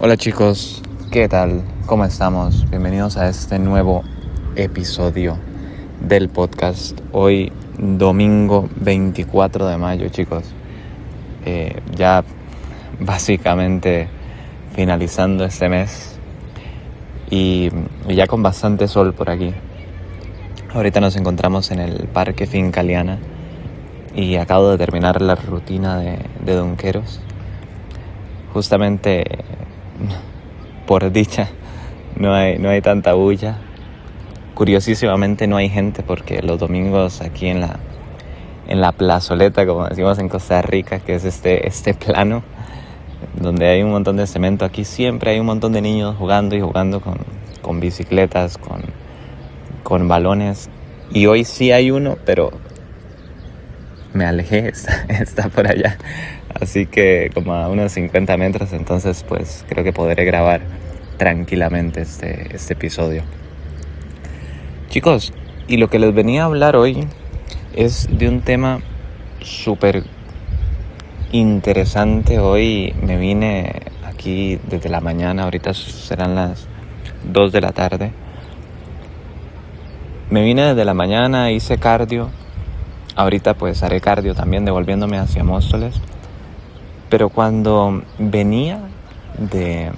Hola chicos, ¿qué tal? ¿Cómo estamos? Bienvenidos a este nuevo episodio del podcast. Hoy domingo 24 de mayo, chicos. Ya básicamente finalizando este mes y ya con bastante sol por aquí. Ahorita nos encontramos en el Parque Finca Liana y acabo de terminar la rutina de Dunqueros. Justamente, por dicha, no hay tanta bulla. Curiosísimamente no hay gente porque los domingos aquí en la plazoleta, como decimos en Costa Rica, que es este plano donde hay un montón de cemento, aquí siempre hay un montón de niños jugando con bicicletas, con balones. Y hoy sí hay uno, pero me alejé, está por allá. Así que como a unos 50 metros, entonces pues creo que podré grabar tranquilamente este episodio. Chicos, y lo que les venía a hablar hoy es de un tema súper interesante. Hoy me vine aquí desde la mañana, ahorita serán las 2 de la tarde. Me vine desde la mañana, hice cardio. Ahorita pues haré cardio también devolviéndome hacia Móstoles. Pero cuando venía de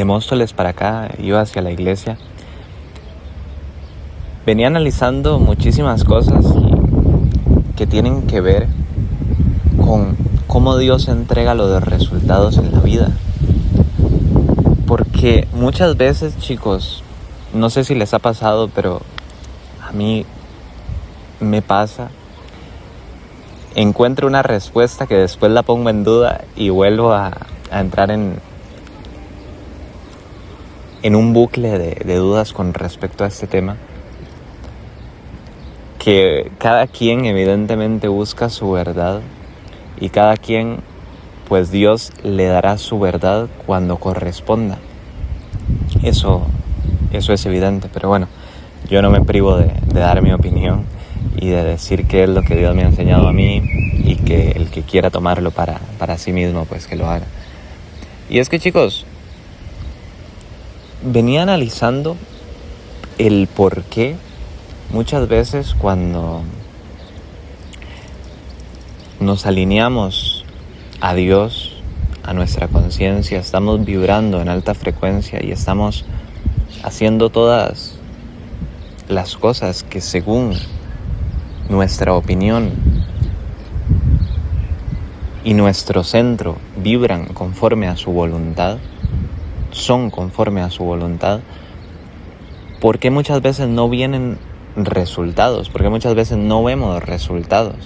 Móstoles para acá, iba hacia la iglesia, venía analizando muchísimas cosas que tienen que ver con cómo Dios entrega los resultados en la vida. Porque muchas veces, chicos, no sé si les ha pasado, pero a mí me pasa, encuentro una respuesta que después la pongo en duda y vuelvo a entrar en un bucle de dudas con respecto a este tema. Que cada quien evidentemente busca su verdad y cada quien, pues Dios le dará su verdad cuando corresponda. Eso es evidente, pero bueno, yo no me privo de dar mi opinión y de decir qué es lo que Dios me ha enseñado a mí y que el que quiera tomarlo para sí mismo, pues que lo haga. Y es que, chicos, venía analizando el por qué muchas veces cuando nos alineamos a Dios, a nuestra conciencia, estamos vibrando en alta frecuencia y estamos haciendo todas las cosas que según nuestra opinión y nuestro centro vibran conforme a su voluntad, son conforme a su voluntad. ¿Por qué muchas veces no vienen resultados? ¿Por qué muchas veces no vemos resultados?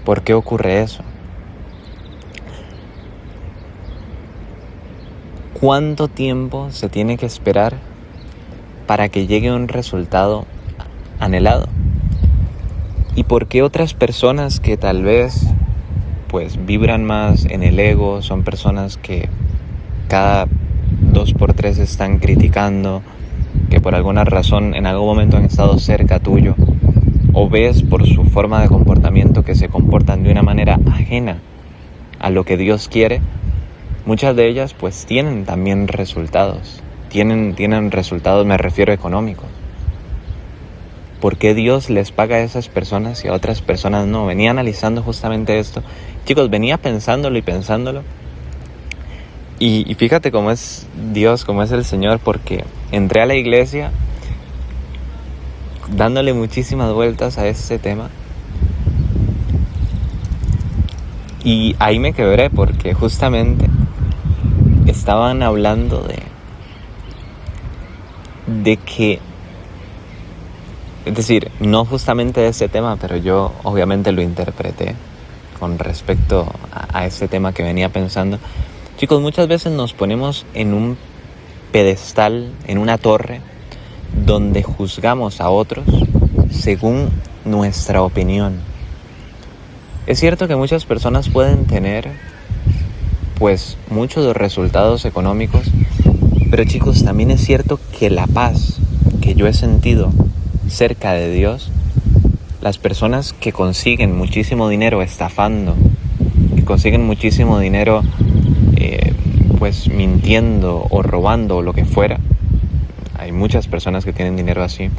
¿Por qué ocurre eso? ¿Cuánto tiempo se tiene que esperar para que llegue un resultado anhelado? ¿Y por qué otras personas que tal vez pues vibran más en el ego, son personas que cada 2x3 están criticando, que por alguna razón en algún momento han estado cerca tuyo, o ves por su forma de comportamiento que se comportan de una manera ajena a lo que Dios quiere? Muchas de ellas pues tienen también resultados, tienen resultados, me refiero económicos. ¿Por qué Dios les paga a esas personas y a otras personas no? Venía analizando justamente esto. Chicos, venía pensándolo y fíjate cómo es Dios, cómo es el Señor, porque entré a la iglesia dándole muchísimas vueltas a este tema y ahí me quebré porque justamente estaban hablando de que, es decir, no justamente de ese tema, pero yo obviamente lo interpreté con respecto a ese tema que venía pensando. Chicos, muchas veces nos ponemos en un pedestal, en una torre, donde juzgamos a otros según nuestra opinión. Es cierto que muchas personas pueden tener pues muchos resultados económicos, pero chicos, también es cierto que la paz que yo he sentido cerca de Dios, las personas que consiguen muchísimo dinero estafando, que consiguen muchísimo dinero pues mintiendo o robando o lo que fuera. Hay muchas personas que tienen dinero así.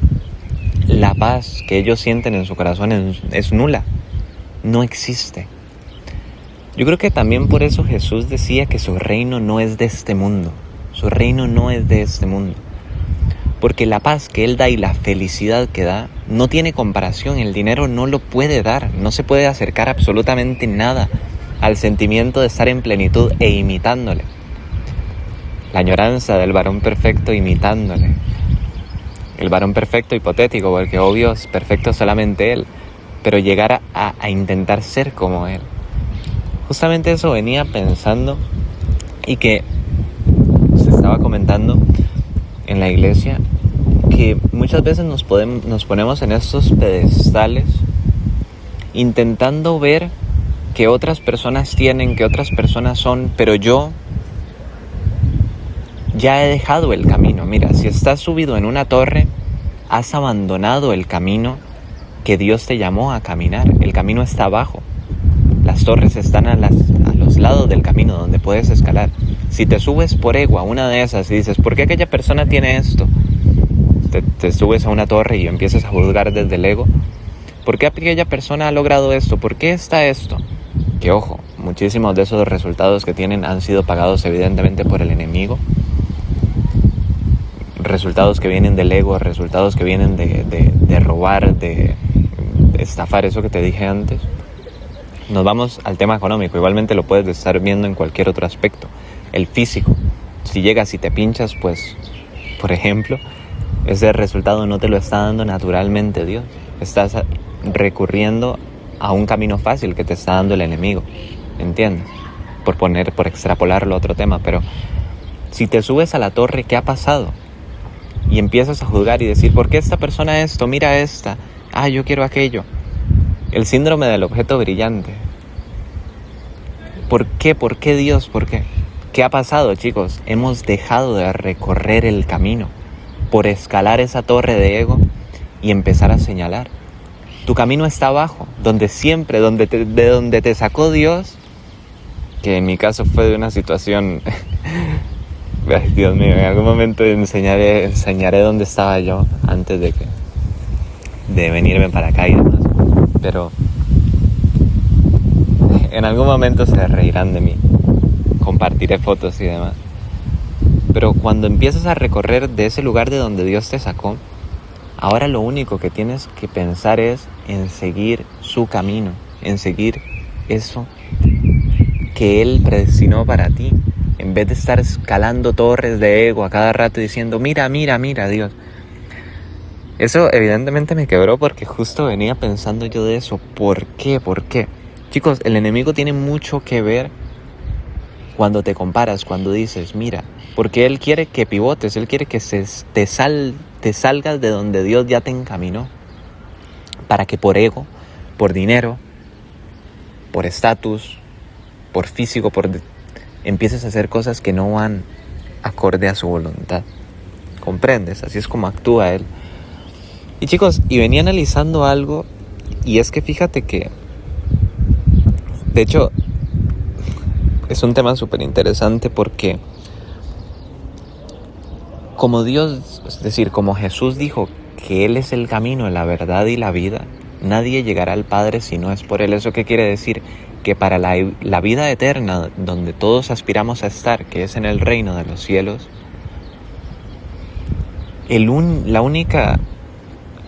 La paz que ellos sienten en su corazón es nula, no existe. Yo creo que también por eso Jesús decía que su reino no es de este mundo. Su reino no es de este mundo. Porque la paz que Él da y la felicidad que da no tiene comparación. El dinero no lo puede dar. No se puede acercar absolutamente nada al sentimiento de estar en plenitud e imitándole. La añoranza del varón perfecto imitándole. El varón perfecto hipotético, porque obvio es perfecto solamente Él. Pero llegar a intentar ser como Él. Justamente eso venía pensando y que se estaba comentando en la iglesia, que muchas veces nos ponemos en estos pedestales intentando ver que otras personas tienen, que otras personas son, pero yo ya he dejado el camino. Mira, si estás subido en una torre, has abandonado el camino que Dios te llamó a caminar. El camino está abajo. Las torres están a los lados del camino donde puedes escalar. Si te subes por ego a una de esas y dices, ¿por qué aquella persona tiene esto? Te subes a una torre y empiezas a juzgar desde el ego. ¿Por qué aquella persona ha logrado esto? ¿Por qué está esto? Que ojo, muchísimos de esos resultados que tienen han sido pagados evidentemente por el enemigo. Resultados que vienen del ego, resultados que vienen de robar, de estafar, eso que te dije antes. Nos vamos al tema económico, igualmente lo puedes estar viendo en cualquier otro aspecto. El físico, si llegas y te pinchas, pues, por ejemplo, ese resultado no te lo está dando naturalmente Dios. Estás recurriendo a un camino fácil que te está dando el enemigo, ¿entiendes? Por extrapolarlo a otro tema, pero si te subes a la torre, ¿qué ha pasado? Y empiezas a juzgar y decir, ¿por qué esta persona esto? Mira esta, yo quiero aquello. El síndrome del objeto brillante. ¿Por qué? ¿Por qué Dios? ¿Por qué? ¿Qué ha pasado, chicos? Hemos dejado de recorrer el camino por escalar esa torre de ego y empezar a señalar. Tu camino está abajo, donde siempre, de donde te sacó Dios, que en mi caso fue de una situación... Ay, Dios mío, en algún momento enseñaré dónde estaba yo antes de venirme para acá y demás. Pero en algún momento se reirán de mí. Compartiré fotos y demás. Pero cuando empiezas a recorrer de ese lugar de donde Dios te sacó, ahora lo único que tienes que pensar es en seguir su camino, en seguir eso que Él predestinó para ti. En vez de estar escalando torres de ego a cada rato diciendo, mira, Dios. Eso evidentemente me quebró porque justo venía pensando yo de eso. ¿Por qué? Chicos, el enemigo tiene mucho que ver cuando te comparas, cuando dices, mira, porque Él quiere que pivotes, Él quiere que te salgas de donde Dios ya te encaminó. Para que por ego, por dinero, por estatus, por físico, empieces a hacer cosas que no van acorde a su voluntad. ¿Comprendes? Así es como actúa Él. Y chicos, y venía analizando algo, y es que fíjate que, de hecho, es un tema súper interesante porque como Dios, es decir, como Jesús dijo que Él es el camino, la verdad y la vida, nadie llegará al Padre si no es por Él. ¿Eso qué quiere decir? Que para la vida eterna, donde todos aspiramos a estar, que es en el reino de los cielos, la única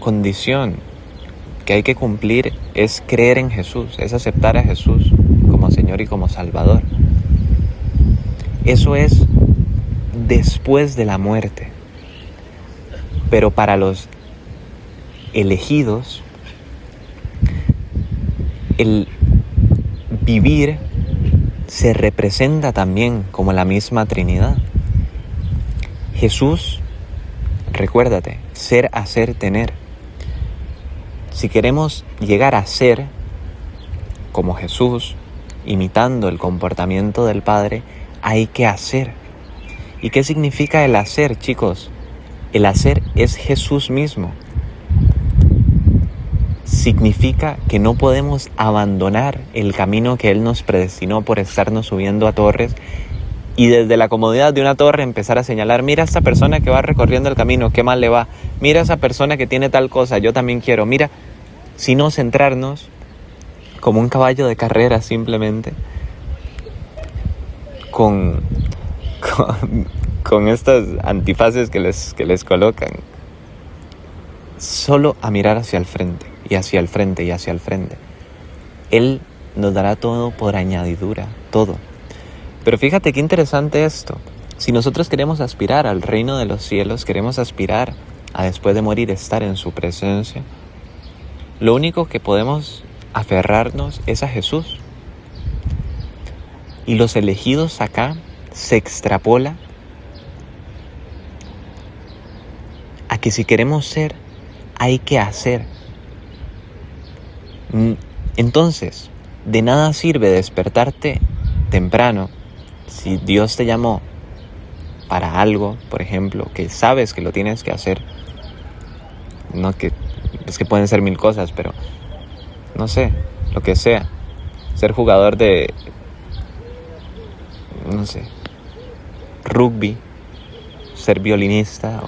condición que hay que cumplir es creer en Jesús, es aceptar a Jesús como Señor y como Salvador. Eso es después de la muerte. Pero para los elegidos, el vivir se representa también como la misma Trinidad. Jesús, recuérdate, ser, hacer, tener. Si queremos llegar a ser como Jesús, imitando el comportamiento del Padre, hay que hacer. ¿Y qué significa el hacer, chicos? El hacer es Jesús mismo. Significa que no podemos abandonar el camino que Él nos predestinó por estarnos subiendo a torres Y desde la comodidad de una torre empezar a señalar, mira a esta persona que va recorriendo el camino, qué mal le va. Mira a esa persona que tiene tal cosa, yo también quiero. Mira, sino centrarnos como un caballo de carrera simplemente con estas antifaces que les colocan. Solo a mirar hacia el frente, y hacia el frente, y hacia el frente. Él nos dará todo por añadidura, todo. Pero fíjate qué interesante esto. Si nosotros queremos aspirar al reino de los cielos, queremos aspirar a después de morir estar en su presencia, lo único que podemos aferrarnos es a Jesús. Y los elegidos acá se extrapola a que si queremos ser, hay que hacer. Entonces, de nada sirve despertarte temprano si Dios te llamó para algo, por ejemplo, que sabes que lo tienes que hacer. No que es que pueden ser 1000 cosas, pero no sé, lo que sea. Ser jugador de, no sé, rugby, ser violinista,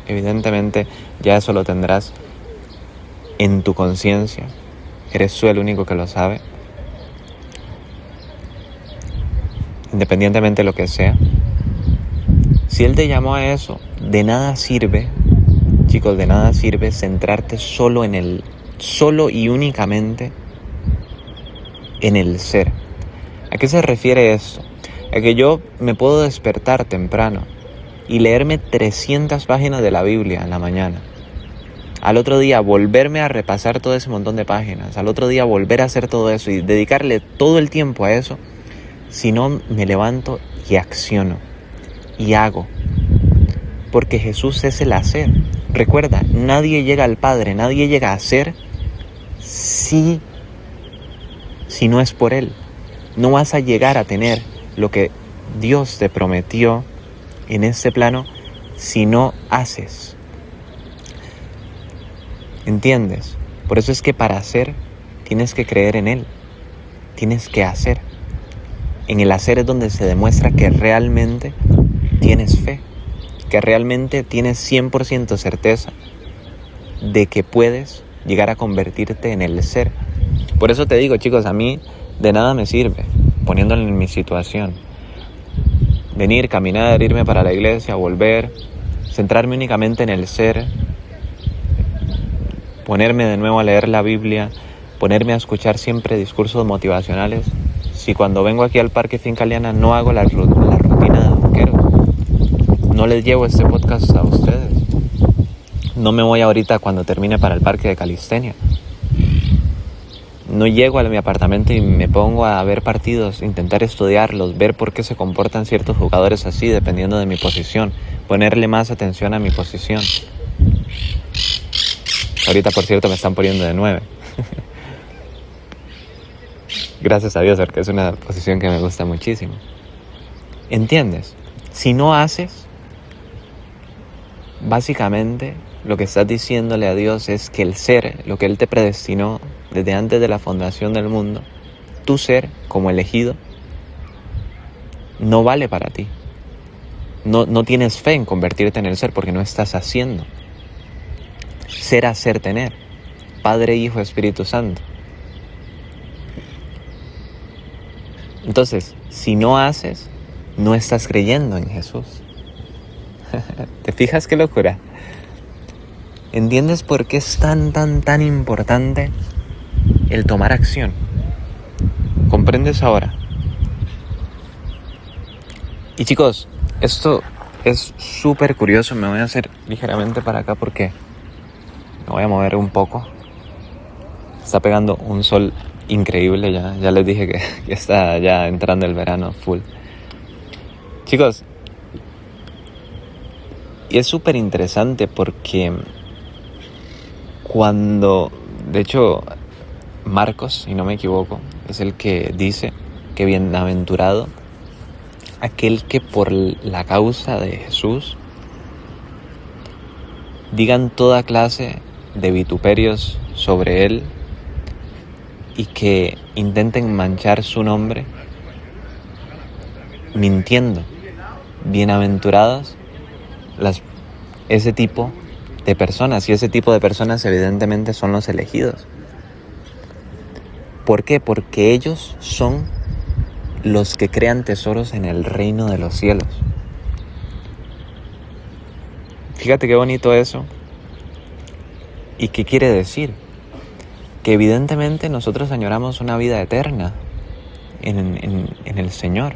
evidentemente ya eso lo tendrás en tu conciencia. Eres tú el único que lo sabe. Independientemente de lo que sea. Si Él te llamó a eso, de nada sirve, chicos, de nada sirve centrarte solo y únicamente en el ser. ¿A qué se refiere esto? A que yo me puedo despertar temprano y leerme 300 páginas de la Biblia en la mañana. Al otro día volverme a repasar todo ese montón de páginas. Al otro día volver a hacer todo eso y dedicarle todo el tiempo a eso. Si no, me levanto y acciono y hago. Porque Jesús es el hacer. Recuerda, nadie llega al Padre, nadie llega a ser si no es por Él. No vas a llegar a tener lo que Dios te prometió en este plano si no haces. ¿Entiendes? Por eso es que para hacer tienes que creer en Él. Tienes que hacer. En el hacer es donde se demuestra que realmente tienes fe, que realmente tienes 100% certeza de que puedes llegar a convertirte en el ser. Por eso te digo, chicos, a mí de nada me sirve, poniéndolo en mi situación, venir, caminar, irme para la iglesia, volver, centrarme únicamente en el ser, ponerme de nuevo a leer la Biblia, ponerme a escuchar siempre discursos motivacionales. Si cuando vengo aquí al Parque Finca Liana no hago la rutina de dominguero, no les llevo este podcast a ustedes, no me voy ahorita cuando termine para el Parque de Calistenia, no llego a mi apartamento y me pongo a ver partidos, intentar estudiarlos, ver por qué se comportan ciertos jugadores así dependiendo de mi posición, ponerle más atención a mi posición. Ahorita, por cierto, me están poniendo de 9. Gracias a Dios, porque es una posición que me gusta muchísimo. ¿Entiendes? Si no haces, básicamente lo que estás diciéndole a Dios es que el ser, lo que Él te predestinó desde antes de la fundación del mundo, tu ser como elegido, no vale para ti. No tienes fe en convertirte en el ser porque no estás haciendo. Ser, hacer, tener. Padre, Hijo, Espíritu Santo. Entonces, si no haces, no estás creyendo en Jesús. ¿Te fijas qué locura? ¿Entiendes por qué es tan importante el tomar acción? ¿Comprendes ahora? Y chicos, esto es súper curioso. Me voy a hacer ligeramente para acá porque me voy a mover un poco. Está pegando un sol increíble ya. Ya les dije que está ya entrando el verano full. Chicos, y es súper interesante porque de hecho, Marcos, si no me equivoco, es el que dice que bienaventurado aquel que por la causa de Jesús digan toda clase de vituperios sobre Él y que intenten manchar su nombre mintiendo. Bienaventurados ese tipo de personas, y ese tipo de personas evidentemente son los elegidos. ¿Por qué? Porque ellos son los que crean tesoros en el reino de los cielos. Fíjate qué bonito eso. ¿Y qué quiere decir? Que evidentemente nosotros añoramos una vida eterna en el Señor,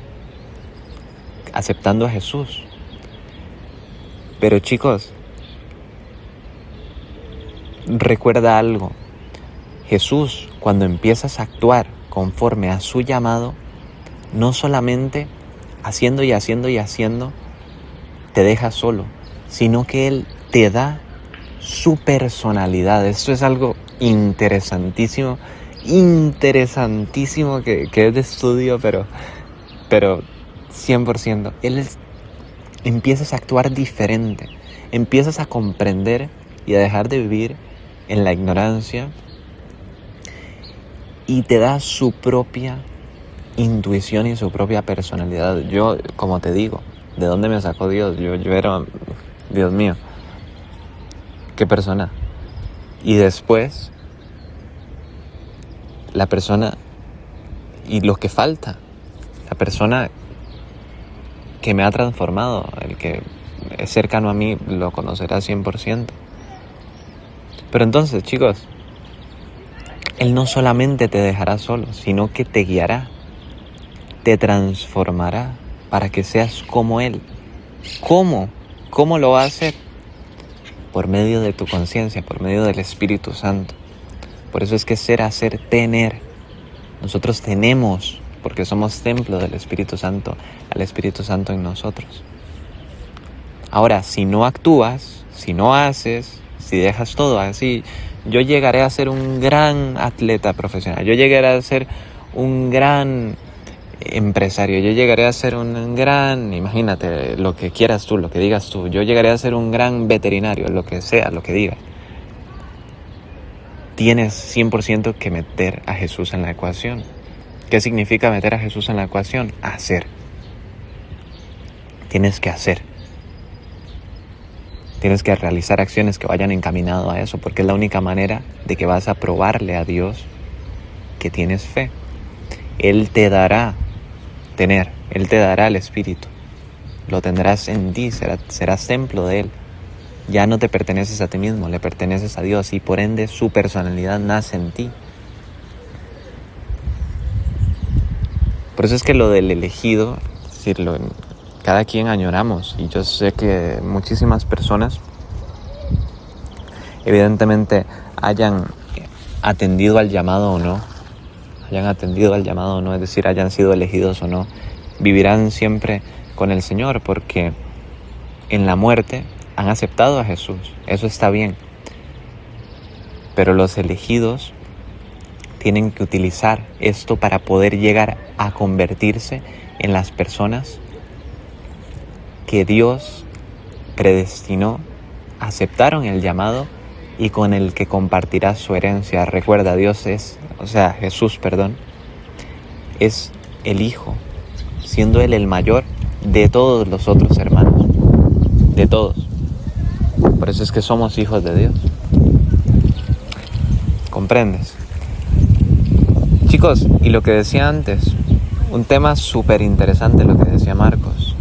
aceptando a Jesús. Pero chicos, recuerda algo. Jesús, cuando empiezas a actuar conforme a su llamado, no solamente haciendo y haciendo y haciendo, te deja solo, sino que Él te da su personalidad. Esto es algo interesantísimo que es de estudio, pero 100%. Empiezas a actuar diferente, empiezas a comprender y a dejar de vivir en la ignorancia, y te da su propia intuición y su propia personalidad. Yo, como te digo, ¿de dónde me sacó Dios? Yo era, Dios mío, qué persona. Y después, la persona y lo que falta, la persona que me ha transformado, el que es cercano a mí, lo conocerá 100%. Pero entonces, chicos, Él no solamente te dejará solo, sino que te guiará, te transformará para que seas como Él. ¿Cómo? ¿Cómo lo va a hacer? Por medio de tu conciencia, por medio del Espíritu Santo. Por eso es que ser, hacer, tener. Nosotros tenemos, porque somos templo del Espíritu Santo, al Espíritu Santo en nosotros. Ahora, si no actúas, si no haces, si dejas todo así, yo llegaré a ser un gran atleta profesional, yo llegaré a ser un gran empresario, yo llegaré a ser un gran, imagínate, lo que quieras tú, lo que digas tú, yo llegaré a ser un gran veterinario, lo que sea, lo que digas. Tienes 100% que meter a Jesús en la ecuación. ¿Qué significa meter a Jesús en la ecuación? Hacer. Tienes que hacer. Tienes que realizar acciones que vayan encaminado a eso, porque es la única manera de que vas a probarle a Dios que tienes fe. Él te dará Él te dará el Espíritu. Lo tendrás en ti, serás templo de Él. Ya no te perteneces a ti mismo, le perteneces a Dios, y por ende su personalidad nace en ti. Por eso es que lo del elegido, es decir, cada quien añoramos, y yo sé que muchísimas personas evidentemente hayan atendido al llamado o no, es decir, hayan sido elegidos o no, vivirán siempre con el Señor, porque en la muerte han aceptado a Jesús. Eso está bien. Pero los elegidos tienen que utilizar esto para poder llegar a convertirse en las personas que Dios predestinó, aceptaron el llamado y con el que compartirá su herencia. Recuerda, Jesús, es el Hijo, siendo Él el mayor de todos los otros hermanos, de todos. Por eso es que somos hijos de Dios. ¿Comprendes? Chicos, y lo que decía antes, un tema súper interesante lo que decía Marcos.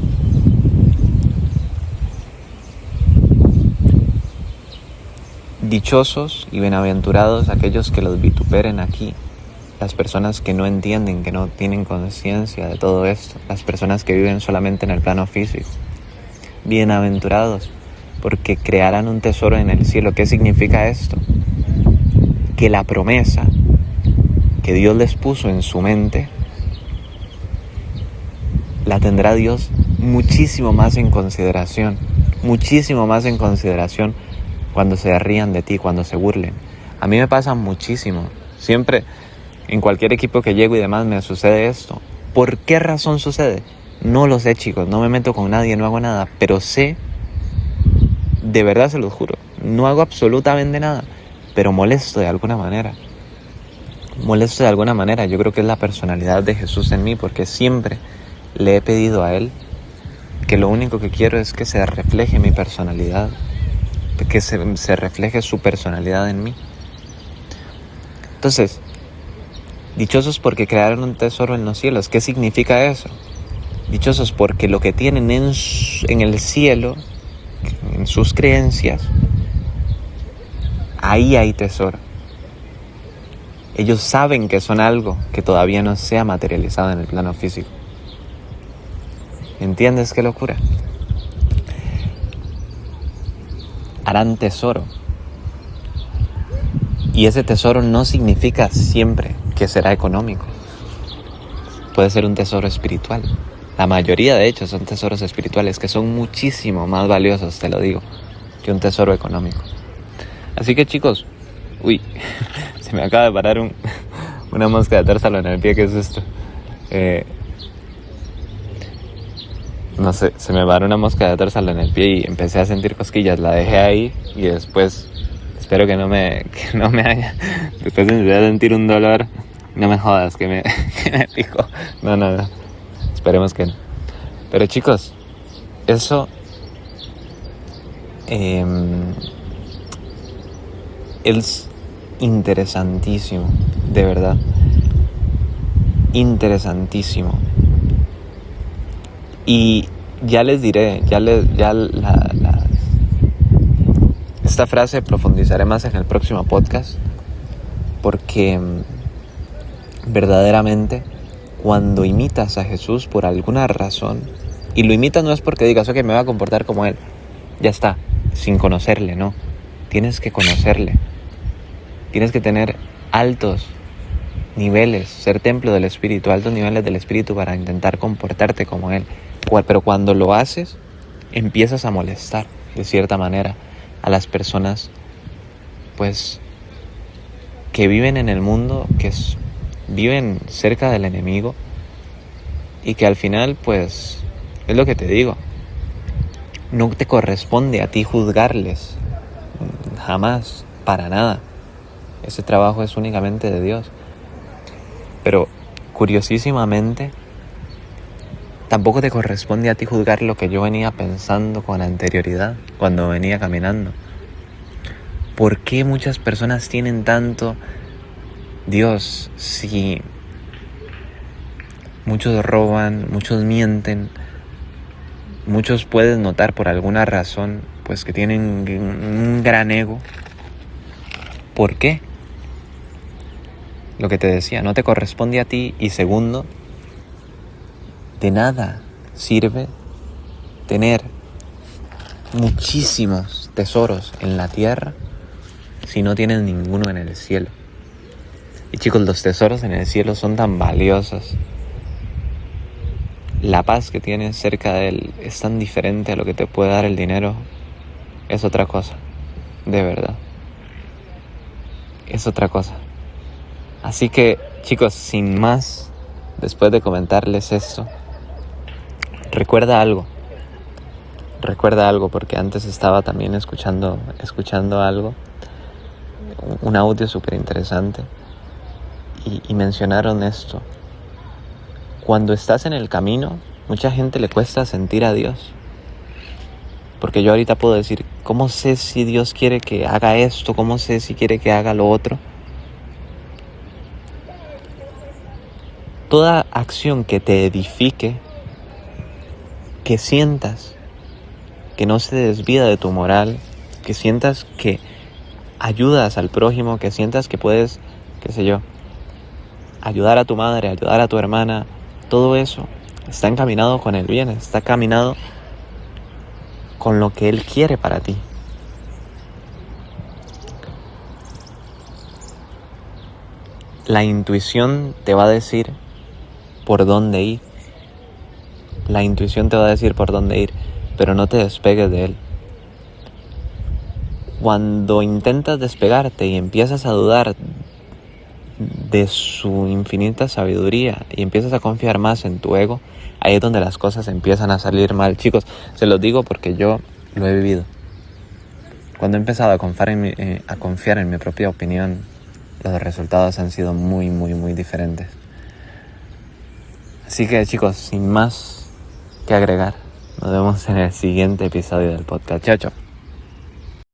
Dichosos y bienaventurados aquellos que los vituperen aquí, las personas que no entienden, que no tienen conciencia de todo esto, las personas que viven solamente en el plano físico. Bienaventurados, porque crearán un tesoro en el cielo. ¿Qué significa esto? Que la promesa que Dios les puso en su mente la tendrá Dios muchísimo más en consideración cuando se rían de ti, cuando se burlen. A mí me pasa muchísimo. Siempre, en cualquier equipo que llego y demás, me sucede esto. ¿Por qué razón sucede? No lo sé, chicos. No me meto con nadie, no hago nada. Pero sé, de verdad se los juro, no hago absolutamente nada. Pero molesto de alguna manera. Yo creo que es la personalidad de Jesús en mí, porque siempre le he pedido a Él que lo único que quiero es que se refleje mi personalidad, que se refleje su personalidad en mí. Entonces, dichosos porque crearon un tesoro en los cielos. ¿Qué significa eso? Dichosos porque lo que tienen en el cielo, en sus creencias, ahí hay tesoro. Ellos saben que son algo que todavía no se ha materializado en el plano físico. ¿Entiendes qué locura? Harán tesoro. Y ese tesoro no significa siempre que será económico. Puede ser un tesoro espiritual. La mayoría, de hecho, son tesoros espirituales que son muchísimo más valiosos, te lo digo, que un tesoro económico. Así que, chicos, se me acaba de parar una mosca de térsalo en el pie. ¿Qué es esto? No sé, se me paró una mosca de térsalo en el pie y empecé a sentir cosquillas. La dejé ahí y después, espero que no me haya. Después empecé a sentir un dolor. No me jodas, que me picó. No. Esperemos que no. Pero chicos, eso es interesantísimo, de verdad. Interesantísimo. Y ya les diré, esta frase profundizaré más en el próximo podcast, porque verdaderamente cuando imitas a Jesús por alguna razón, y lo imitas no es porque digas, ok, me voy a comportar como Él, ya está, sin conocerle, no. Tienes que conocerle, tienes que tener altos niveles, ser templo del Espíritu, altos niveles del Espíritu para intentar comportarte como Él. Pero cuando lo haces, empiezas a molestar, de cierta manera, a las personas, pues, que viven en el mundo, viven cerca del enemigo, y que al final, pues, es lo que te digo, no te corresponde a ti juzgarles, jamás, para nada. Ese trabajo es únicamente de Dios. Pero, curiosísimamente, tampoco te corresponde a ti juzgar lo que yo venía pensando con anterioridad, cuando venía caminando. ¿Por qué muchas personas tienen tanto Dios si muchos roban, muchos mienten, muchos puedes notar por alguna razón, pues que tienen un gran ego? ¿Por qué? Lo que te decía, no te corresponde a ti, y segundo, de nada sirve tener muchísimos tesoros en la tierra si no tienes ninguno en el cielo. Y chicos, los tesoros en el cielo son tan valiosos. La paz que tienes cerca de Él es tan diferente a lo que te puede dar el dinero. Es otra cosa, de verdad. Es otra cosa. Así que, chicos, sin más, después de comentarles esto, recuerda algo, porque antes estaba también escuchando algo, un audio súper interesante, y mencionaron esto. Cuando estás en el camino, mucha gente le cuesta sentir a Dios, porque yo ahorita puedo decir, ¿cómo sé si Dios quiere que haga esto? ¿Cómo sé si quiere que haga lo otro? Toda acción que te edifique, que sientas que no se desvía de tu moral, que sientas que ayudas al prójimo, que sientas que puedes, ayudar a tu madre, ayudar a tu hermana, todo eso está encaminado con el bien, está encaminado con lo que Él quiere para ti. La intuición te va a decir por dónde ir. Pero no te despegues de Él. Cuando intentas despegarte y empiezas a dudar de su infinita sabiduría y empiezas a confiar más en tu ego, ahí es donde las cosas empiezan a salir mal. Chicos, se los digo porque yo lo he vivido. Cuando he empezado a confiar en mi propia opinión, los resultados han sido muy, muy, muy diferentes. Así que chicos, sin más que agregar, nos vemos en el siguiente episodio del podcast. Chao, chao.